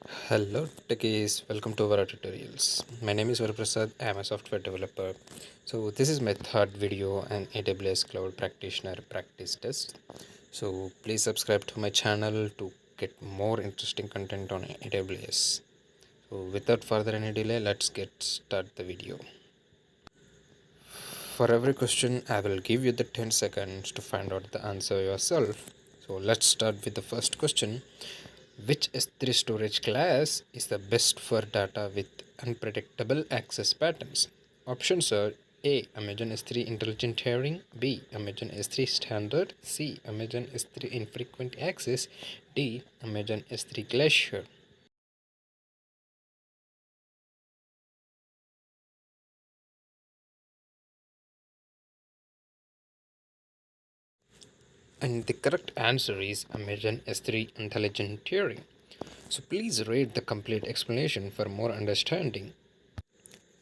Hello techies, welcome to our tutorials. My name is Varaprasad, I am a software developer. So this is my third video on AWS Cloud Practitioner practice test. So please subscribe to my channel to get more interesting content on AWS. So without further any delay, let's get start the video. For every question, I will give you the 10 seconds to find out the answer yourself. So let's start with the first question. Which S3 storage class is the best for data with unpredictable access patterns? Options are A. Amazon S3 Intelligent Tiering, B. Amazon S3 Standard, C. Amazon S3 Infrequent Access, D. Amazon S3 Glacier. And the correct answer is Amazon S3 Intelligent Tiering. So please read the complete explanation for more understanding.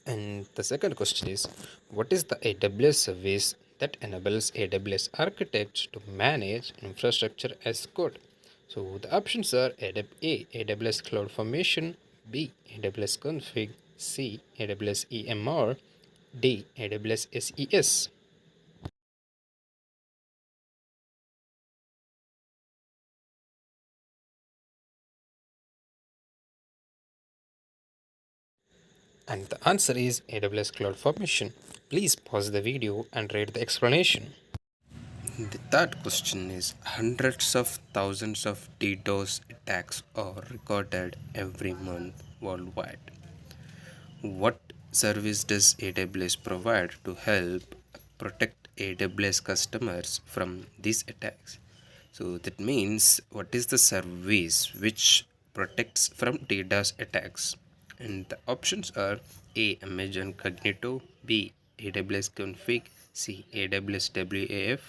And the second question is, what is the AWS service that enables AWS architects to manage infrastructure as code? So the options are A. AWS CloudFormation, B. AWS Config, C. AWS EMR, D. AWS SES. And the answer is AWS CloudFormation. Please pause the video and read the explanation. The third question is, hundreds of thousands of DDoS attacks are recorded every month worldwide. What service does AWS provide to help protect AWS customers from these attacks? So that means, what is the service which protects from DDoS attacks? And the options are A. Amazon Cognito, B. AWS Config, C. AWS WAF,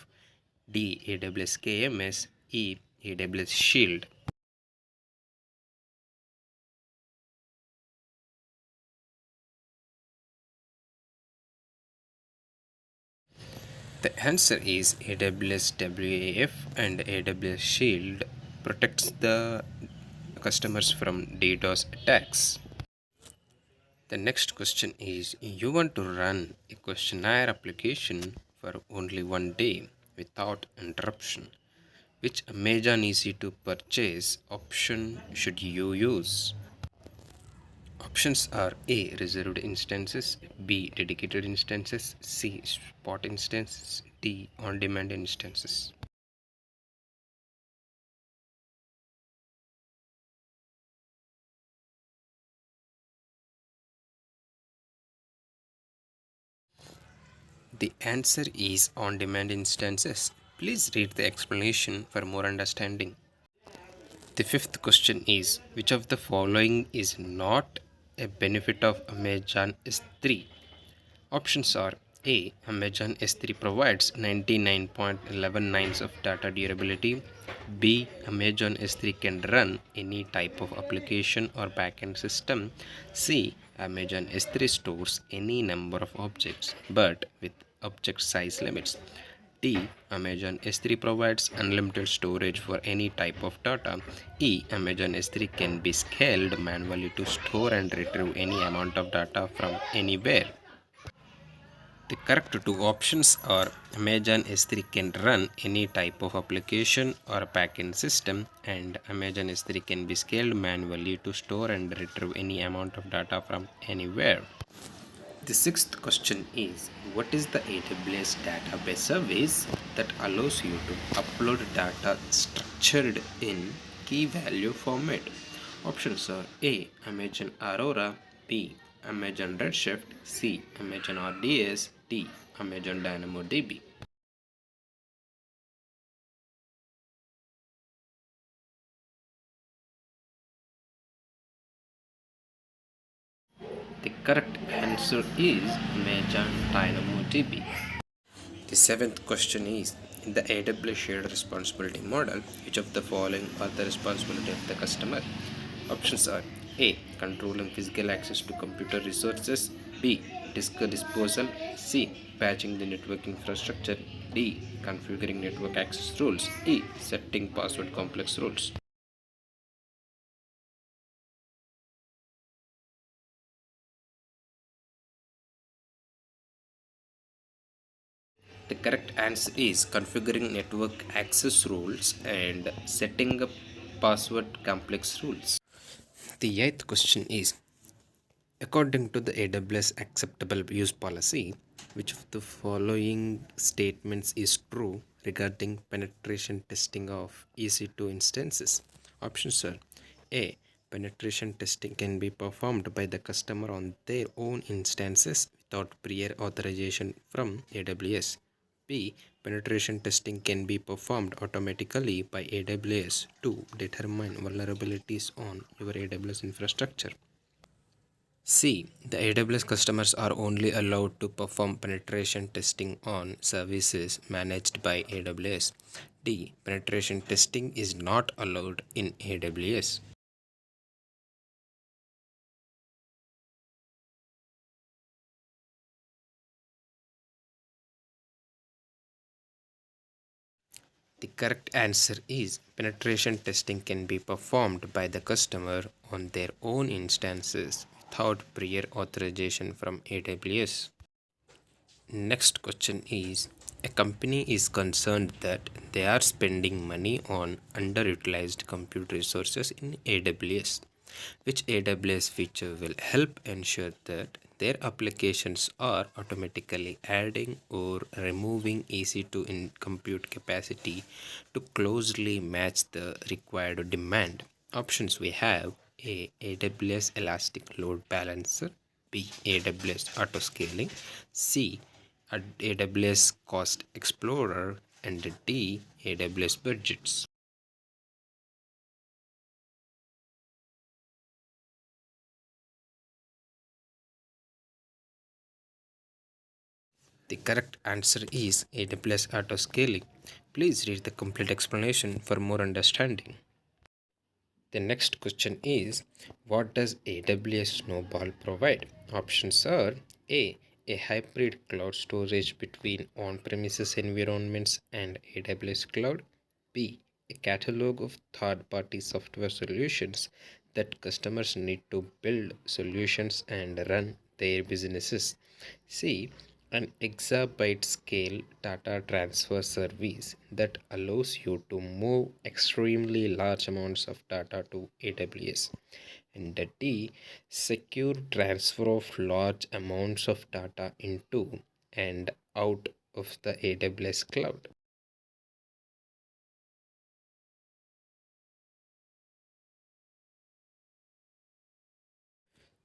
D. AWS KMS, E. AWS Shield. The answer is AWS WAF and AWS Shield protects the customers from DDoS attacks. The next question is, you want to run a questionnaire application for only one day without interruption. Which Amazon easy to purchase option should you use? Options are A. Reserved instances, B. Dedicated instances, C. Spot instances, D. On demand instances. The answer is on demand instances. Please read the explanation for more understanding. The fifth question is, which of the following is not a benefit of Amazon S3? Options are A. Amazon S3 provides 99.119 of data durability. B. Amazon S3 can run any type of application or backend system. C. Amazon S3 stores any number of objects but with object size limits. D. Amazon S3 provides unlimited storage for any type of data. E. Amazon S3 can be scaled manually to store and retrieve any amount of data from anywhere. The correct two options are Amazon S3 can run any type of application or backend system, and Amazon S3 can be scaled manually to store and retrieve any amount of data from anywhere. The sixth question is, what is the AWS database service that allows you to upload data structured in key value format? Options are A. Amazon Aurora, B. Amazon Redshift, C. Amazon RDS, D. Amazon DynamoDB. The correct answer is Amazon DynamoDB. The seventh question is, in the AWS shared responsibility model, which of the following are the responsibility of the customer? Options are A. Controlling physical access to computer resources, B. Disk disposal, C. Patching the network infrastructure, D. Configuring network access rules, E. Setting password complex rules. The correct answer is configuring network access rules and setting up password complex rules. The eighth question is, according to the AWS acceptable use policy, which of the following statements is true regarding penetration testing of EC2 instances? Options are A. Penetration testing can be performed by the customer on their own instances without prior authorization from AWS. B. Penetration testing can be performed automatically by AWS to determine vulnerabilities on your AWS infrastructure. C. The AWS customers are only allowed to perform penetration testing on services managed by AWS. D. Penetration testing is not allowed in AWS. The correct answer is penetration testing can be performed by the customer on their own instances without prior authorization from AWS. Next question is, a company is concerned that they are spending money on underutilized compute resources in AWS. Which AWS feature will help ensure that their applications are automatically adding or removing EC2 in compute capacity to closely match the required demand? Options we have: A. AWS Elastic Load Balancer, B. AWS Autoscaling, C. AWS Cost Explorer, and D. AWS Budgets. The correct answer is AWS Autoscaling. Please read the complete explanation for more understanding. The next question is, what does AWS Snowball provide? Options are A. A hybrid cloud storage between on-premises environments and AWS cloud. B. A catalog of third-party software solutions that customers need to build solutions and run their businesses. C. An exabyte scale data transfer service that allows you to move extremely large amounts of data to AWS. And the D. Secure transfer of large amounts of data into and out of the AWS cloud.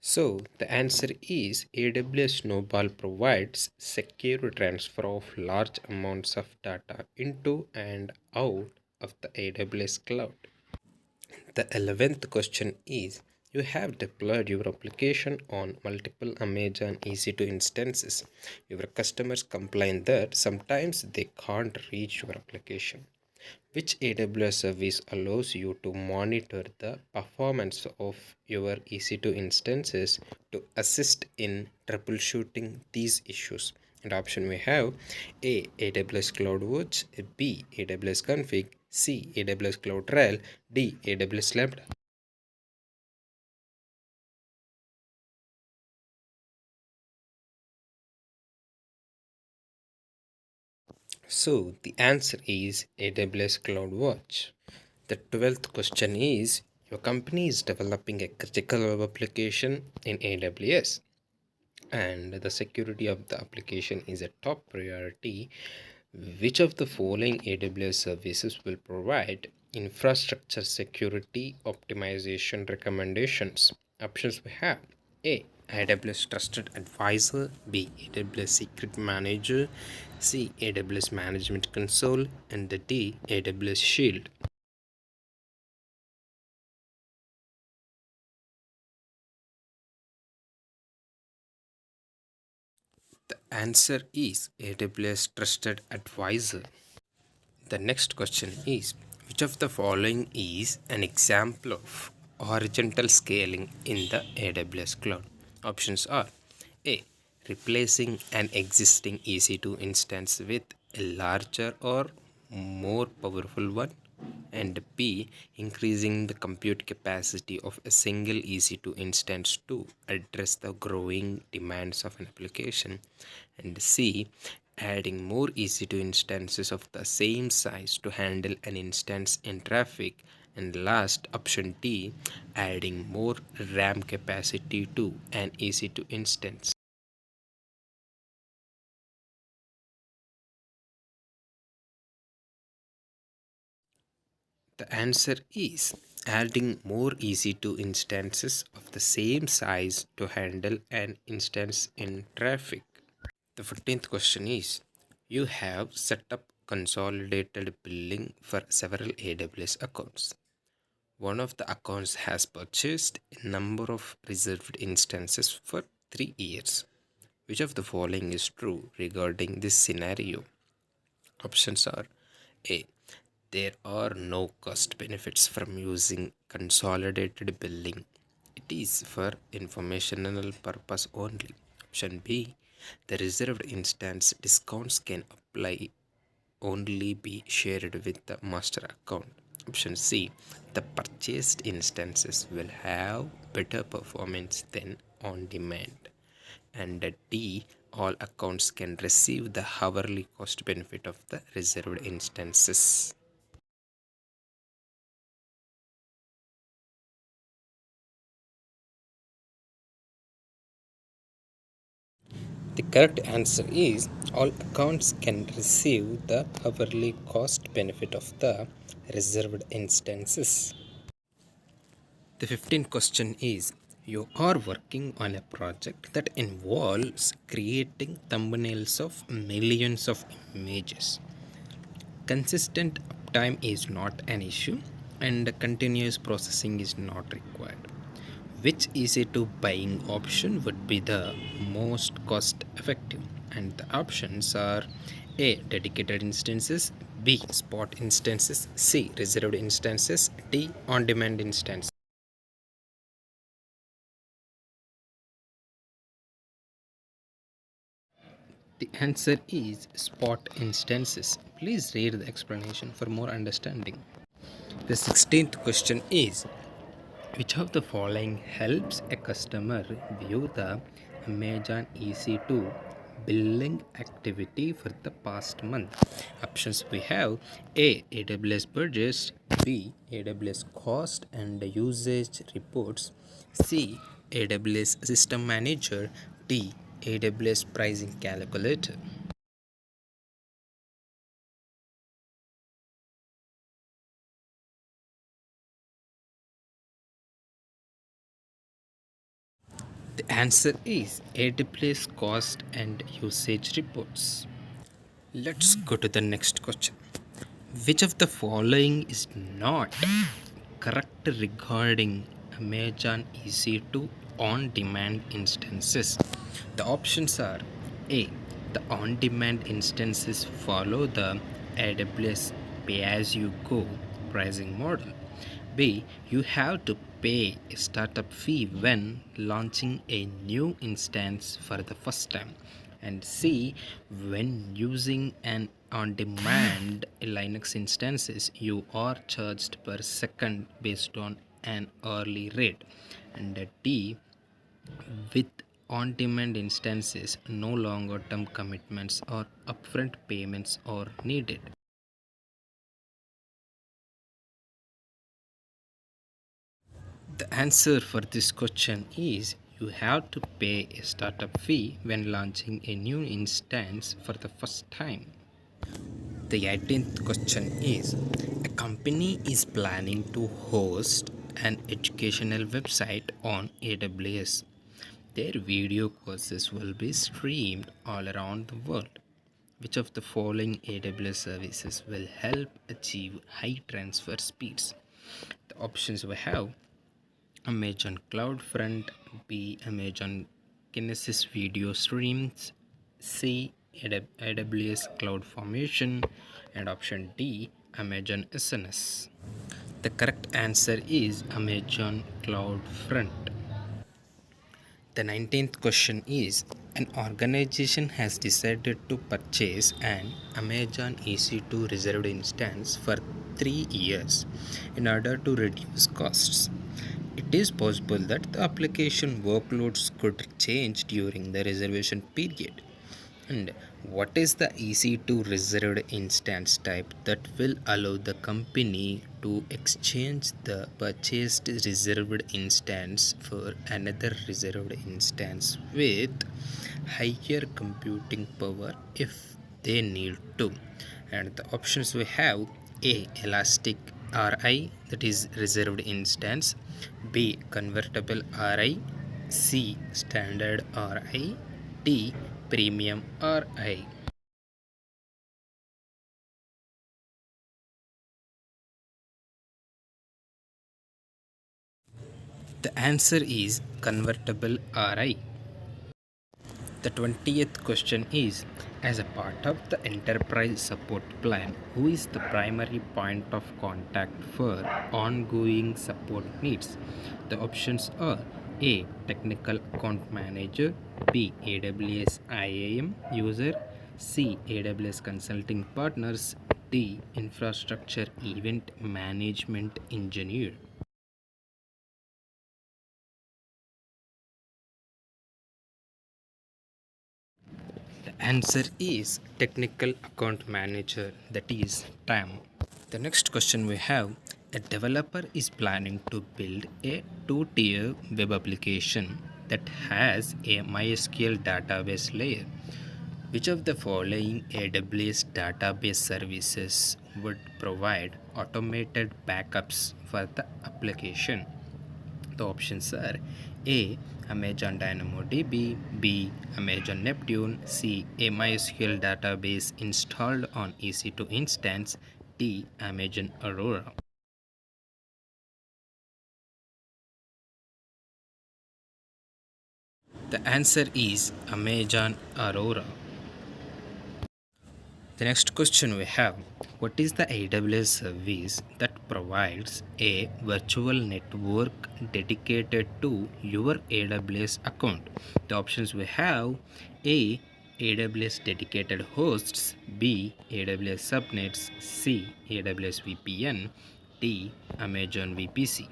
So the answer is AWS Snowball provides secure transfer of large amounts of data into and out of the AWS cloud. The 11th question is, you have deployed your application on multiple Amazon EC2 instances. Your customers complain that sometimes they can't reach your application. Which AWS service allows you to monitor the performance of your EC2 instances to assist in troubleshooting these issues? And option we have: A. AWS CloudWatch, B. AWS Config, C. AWS CloudTrail, D. AWS Lambda. So the answer is AWS CloudWatch. The 12th question is, your company is developing a critical web application in AWS and the security of the application is a top priority. Which of the following AWS services will provide infrastructure security optimization recommendations? Options we have: A. AWS Trusted Advisor, B. AWS Secret Manager, C. AWS Management Console, and the D. AWS Shield. The answer is AWS Trusted Advisor. The next question is, which of the following is an example of horizontal scaling in the AWS cloud? Options are A. Replacing an existing EC2 instance with a larger or more powerful one, and B. Increasing the compute capacity of a single EC2 instance to address the growing demands of an application, and C. adding more EC2 instances of the same size to handle an instance in traffic. And last, option D, adding more RAM capacity to an EC2 instance. The answer is adding more EC2 instances of the same size to handle an instance in traffic. The 15th question is, you have set up consolidated billing for several AWS accounts. One of the accounts has purchased a number of reserved instances for 3 years. Which of the following is true regarding this scenario? Options are: A. There are no cost benefits from using consolidated billing. It is for informational purpose only. Option B. The reserved instance discounts can apply only be shared with the master account. Option C. The purchased instances will have better performance than on demand. And D. All accounts can receive the hourly cost benefit of the reserved instances. The correct answer is all accounts can receive the hourly cost benefit of the reserved instances. The 15th question is, you are working on a project that involves creating thumbnails of millions of images. Consistent uptime is not an issue and continuous processing is not required. Which EC2 buying option would be the most cost effective? And the options are: A. Dedicated instances, B. Spot instances, C. Reserved instances, D. On demand instances. The answer is spot instances. Please read the explanation for more understanding. The 16th question is, which of the following helps a customer view the Amazon EC2 billing activity for the past month? Options we have: A. AWS budgets, B. AWS cost and usage reports, C. AWS system manager, D. AWS pricing calculator. The answer is AWS cost and usage reports. Let's go to the next question. Which of the following is not correct regarding Amazon EC2 on demand instances? The options are: A. The on demand instances follow the AWS pay as you go pricing model. B. You have to pay a startup fee when launching a new instance for the first time. And C. When using an on demand Linux instances, you are charged per second based on an hourly rate. And D. With on demand instances, no longer term commitments or upfront payments are needed. The answer for this question is you have to pay a startup fee when launching a new instance for the first time. The 18th question is, a company is planning to host an educational website on AWS. Their video courses will be streamed all around the world. Which of the following AWS services will help achieve high transfer speeds? The options we have: Amazon CloudFront, B. Amazon Kinesis video streams, C. AWS CloudFormation, and option D. Amazon SNS. The correct answer is Amazon CloudFront. The 19th question is, an organization has decided to purchase an Amazon EC2 reserved instance for 3 years in order to reduce costs. It is possible that the application workloads could change during the reservation period. And what is the EC2 reserved instance type that will allow the company to exchange the purchased reserved instance for another reserved instance with higher computing power if they need to? And the options we have: A. Elastic RI, that is reserved instance; B. Convertible RI; C. Standard RI; D. Premium RI. The answer is convertible RI. The 20th question is: as a part of the enterprise support plan, who is the primary point of contact for ongoing support needs? The options are: A. Technical account manager; B. AWS IAM user; C. AWS consulting partners; D. Infrastructure event management engineer. The answer is technical account manager, that is TAM. The next question we have: a developer is planning to build a two-tier web application that has a MySQL database layer. Which of the following AWS database services would provide automated backups for the application? The options are: A. Amazon DynamoDB; B. Amazon Neptune; C. A MySQL database installed on EC2 instance; D. Amazon Aurora. The answer is Amazon Aurora. The next question we have: what is the AWS service that provides a virtual network dedicated to your AWS account? The options we have: A. AWS dedicated hosts; B. AWS subnets; C. AWS VPN; D. Amazon VPC.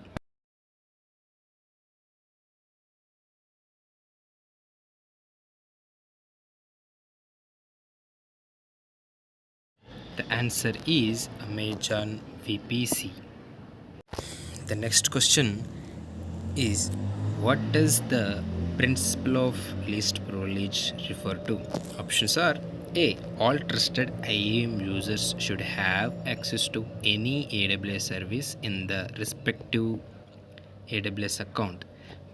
The answer is Amazon VPC. The next question is: what does the principle of least privilege refer to? Options are: A. All trusted IAM users should have access to any AWS service in the respective AWS account.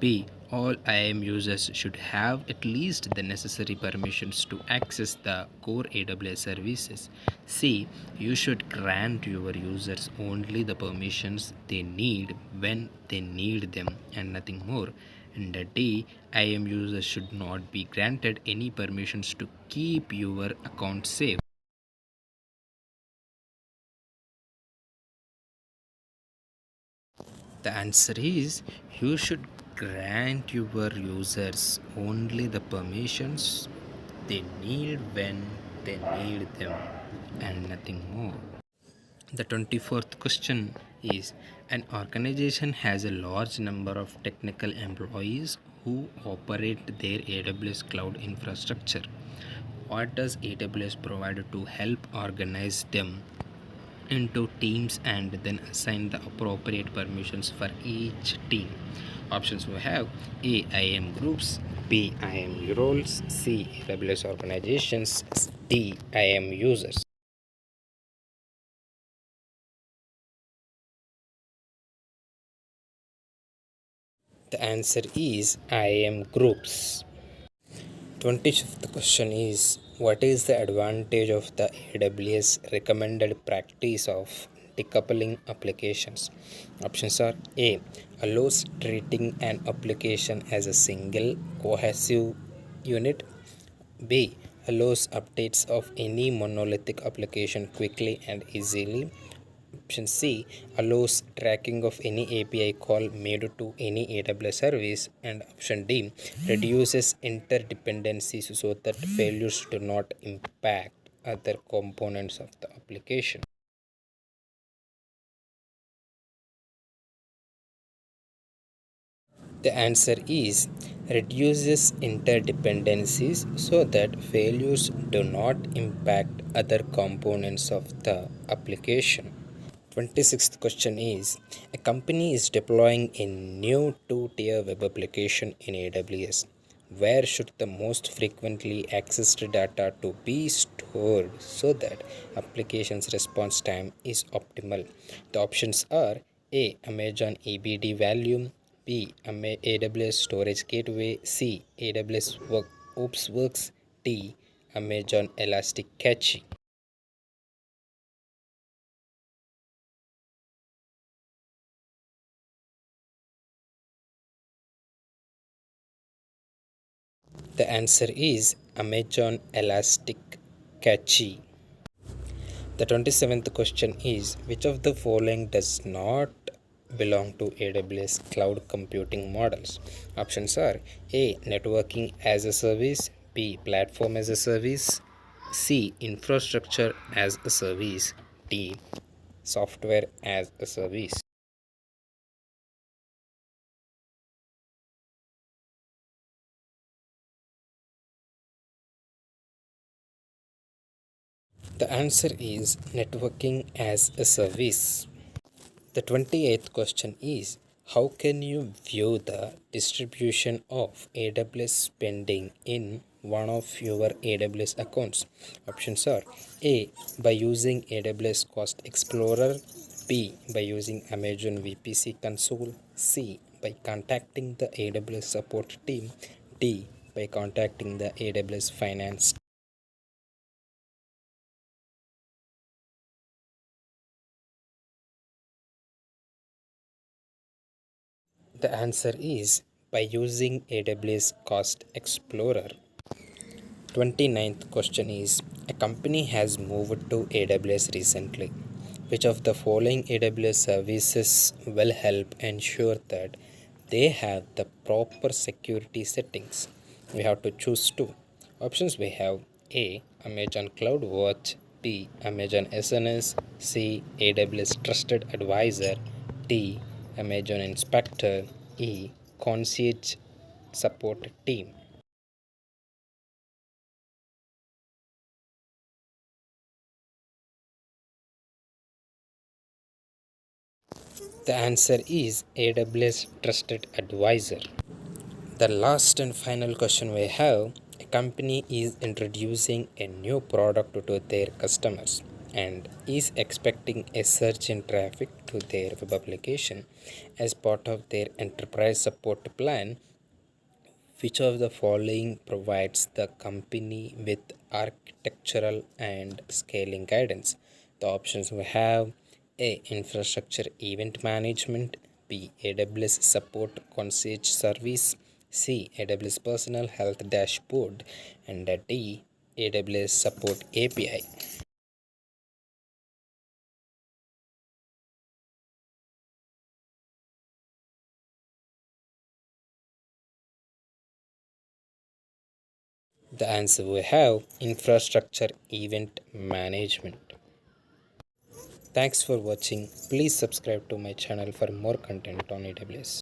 B. All IAM users should have at least the necessary permissions to access the core AWS services. C. You should grant your users only the permissions they need when they need them and nothing more. And D. IAM users should not be granted any permissions to keep your account safe. The answer is: you should grant your users only the permissions they need when they need them and nothing more. The 24th question is: an organization has a large number of technical employees who operate their AWS cloud infrastructure. What does AWS provide to help organize them into teams and then assign the appropriate permissions for each team? Options we have: A. IAM groups; B. IAM roles; C. AWS organizations; D. IAM users. The answer is IAM groups. 25th question is: what is the advantage of the AWS recommended practice of decoupling applications? Options are: A. Allows treating an application as a single cohesive unit; B. Allows updates of any monolithic application quickly and easily; Option C. Allows tracking of any API call made to any AWS service; and option D. Reduces interdependencies so that failures do not impact other components of the application. The answer is reduces interdependencies so that failures do not impact other components of the application. 26th question is, a company is deploying a new two-tier web application in AWS. Where should the most frequently accessed data to be stored so that application's response time is optimal? The options are A. Amazon EBD volume, B. AWS Storage Gateway, C. AWS OpsWorks, D. Amazon Elastic Cache. The answer is Amazon Elastic Cache. The 27th question is, which of the following does not belong to AWS cloud computing models? Options are A. Networking as a service, B. Platform as a service, C. Infrastructure as a service, D. Software as a service. The answer is networking as a service. The 28th question is, how can you view the distribution of AWS spending in one of your AWS accounts? Options are A. By using AWS Cost Explorer, B. By using Amazon VPC Console, C. By contacting the AWS support team, D. By contacting the AWS finance. The answer is by using AWS Cost Explorer. 29th question is, a company has moved to AWS recently. Which of the following AWS services will help ensure that they have the proper security settings? We have to choose two. Options we have A. Amazon CloudWatch, B. Amazon SNS, C. AWS Trusted Advisor, D. Amazon Inspector, E. Concierge Support Team. The answer is AWS Trusted Advisor. The last and final question we have, a company is introducing a new product to their customers and is expecting a surge in traffic to their web application as part of their enterprise support plan. Which of the following provides the company with architectural and scaling guidance? The options we have A. Infrastructure Event Management, B. AWS Support Concierge Service, C. AWS Personal Health Dashboard, and D. AWS Support API. The answer we have Infrastructure Event Management. Thanks for watching. Please subscribe to my channel for more content on AWS.